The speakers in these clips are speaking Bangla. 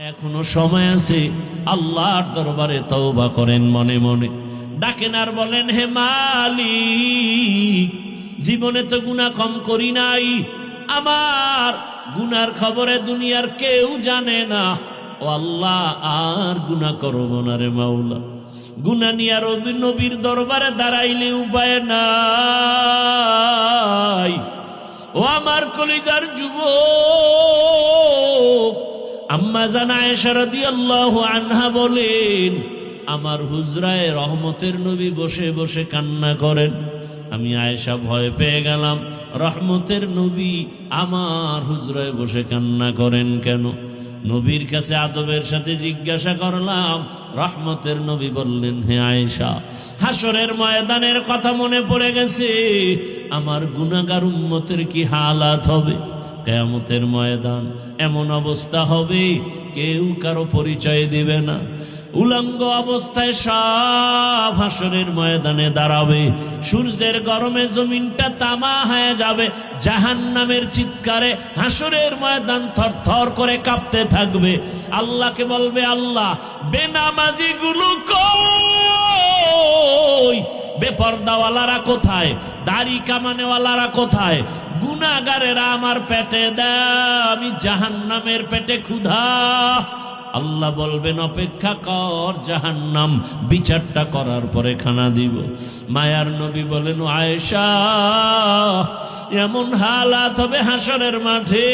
এখনো সময় আছে, আল্লাহর দরবারে তওবা করেন, মনে মনে ডাকেন আর বলেন, হে মালিক, জীবনে তো গুনাহ কম করি নাই, আমার গুনার খবরে দুনিয়ার কেউ জানে না। ও আল্লাহ, আর গুনাহ করব না রে মাওলা। গুনাহ নিয়ে নবীর দরবারে দাঁড়াইলে উপায় নাই। ও আমার কলিজার যুবক, আম্মা জান আয়েশা রাদিয়াল্লাহু আনহা বলেন, আমার হুজরায় রহমতের নবী বসে বসে কান্না করেন। আমি আয়েশা ভয় পেয়ে গেলাম, রহমতের নবী আমার হুজরায় বসে কান্না করেন কেন? নবীর কাছে আদবের সাথে জিজ্ঞাসা করলাম। রহমতের নবী বললেন, হে আয়েশা, হাসরের ময়দানের কথা মনে পড়ে গেছে। আমার গুনাহগার উম্মতের কি হালাত হবে? কিয়ামতের ময়দান এমন অবস্থা হবে, কেউ কারো পরিচয় দিবে না। উলঙ্গ অবস্থায় সব হাসরের ময়দানে দাঁড়াবে। সূর্যের গরমে জমিনটা তামা হয়ে যাবে। জাহান্নামের চিৎকারে হাসরের ময়দান থরথর করে কাঁপতে থাকবে। আল্লাহকে বলবে, আল্লাহ, বেনামাজি গুলো কই? বেপরদাওয়ালারা কোথায়? দাড়ি কামানেওয়ালারা কোথায়? গুনাহগারেরা আমার পেটে দেয়, আমি জাহান্নামের পেটে ক্ষুধা। আল্লাহ বলবেন, অপেক্ষা কর, জাহান্নাম বিচারটা করার পরে খানা দিব। মায়ার নবী বলেন, আয়েশা, এমন হালাত হবে হাসরের মাঠে,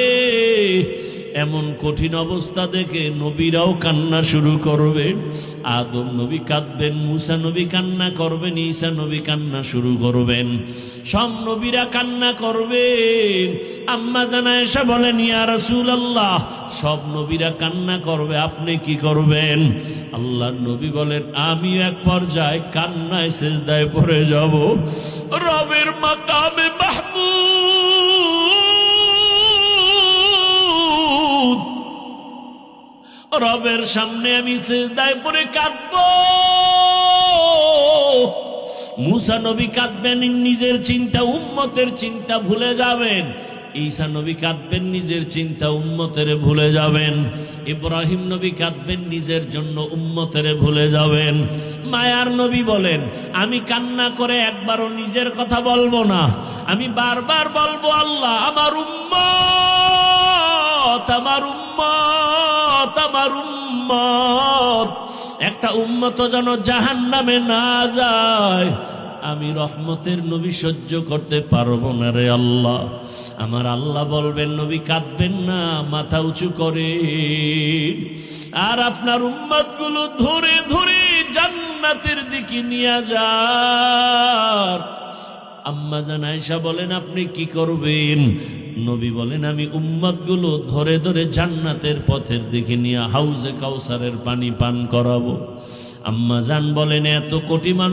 এমন কঠিন অবস্থা দেখে নবীরাও কান্না শুরু করবে। আদম নবী কাঁদবেন, মুসা নবী কান্না করবেন, ঈসা নবী কান্না শুরু করবেন, সব নবীরা কান্না করবেন। আম্মা জান আয়েশা বলেন, ইয়া রাসূলুল্লাহ, সব নবীরা কান্না করবে, আপনি কি করবেন? আল্লাহর নবী বলেন, আমি এক পর্যায়ে কান্নায় সিজদায় পড়ে যাব। রবের মাকামে মাহমুদ, রবের সামনে আমি সিজদায় পড়ে কাঁদব। মুসা নবী কাঁদবেন, নিজের চিন্তা উম্মতের চিন্তা ভুলে যাবেন। ঈসা নবী কাঁদবেন, নিজের চিন্তা উম্মতের ভুলে যাবেন। ইব্রাহিম নবী কাঁদবেন, নিজের জন্য উম্মতের ভুলে যাবেন। মায়ার নবী বলেন, আমি কান্না করে একবারও নিজের কথা বলবো না, আমি বারবার বলবো, আল্লাহ, আমার উম্মত, আমার উম্মত, আমার উম্মত, একটা উম্মত যেন জাহান্নামে না যায়। আমি রহমতের নবী সহ্য করতে পারবো না রে আল্লাহ। আমার আল্লাহ বলবেন, নবী কাঁদবেন না, মাথা উঁচু করে, আর আপনার উম্মতগুলো ধরে ধরে জান্নাতের দিকে নিয়ে যান। আম্মা জান আয়েশা বলেন, আপনি কি করবেন? নবী বলেন, আমি উম্মতগুলো ধরে ধরে জান্নাতের পথের দিকে নিয়ে হাউজে কাউসারের পানি পান করাবো। আম্মা জান বলেন, এত কোটি মানুষ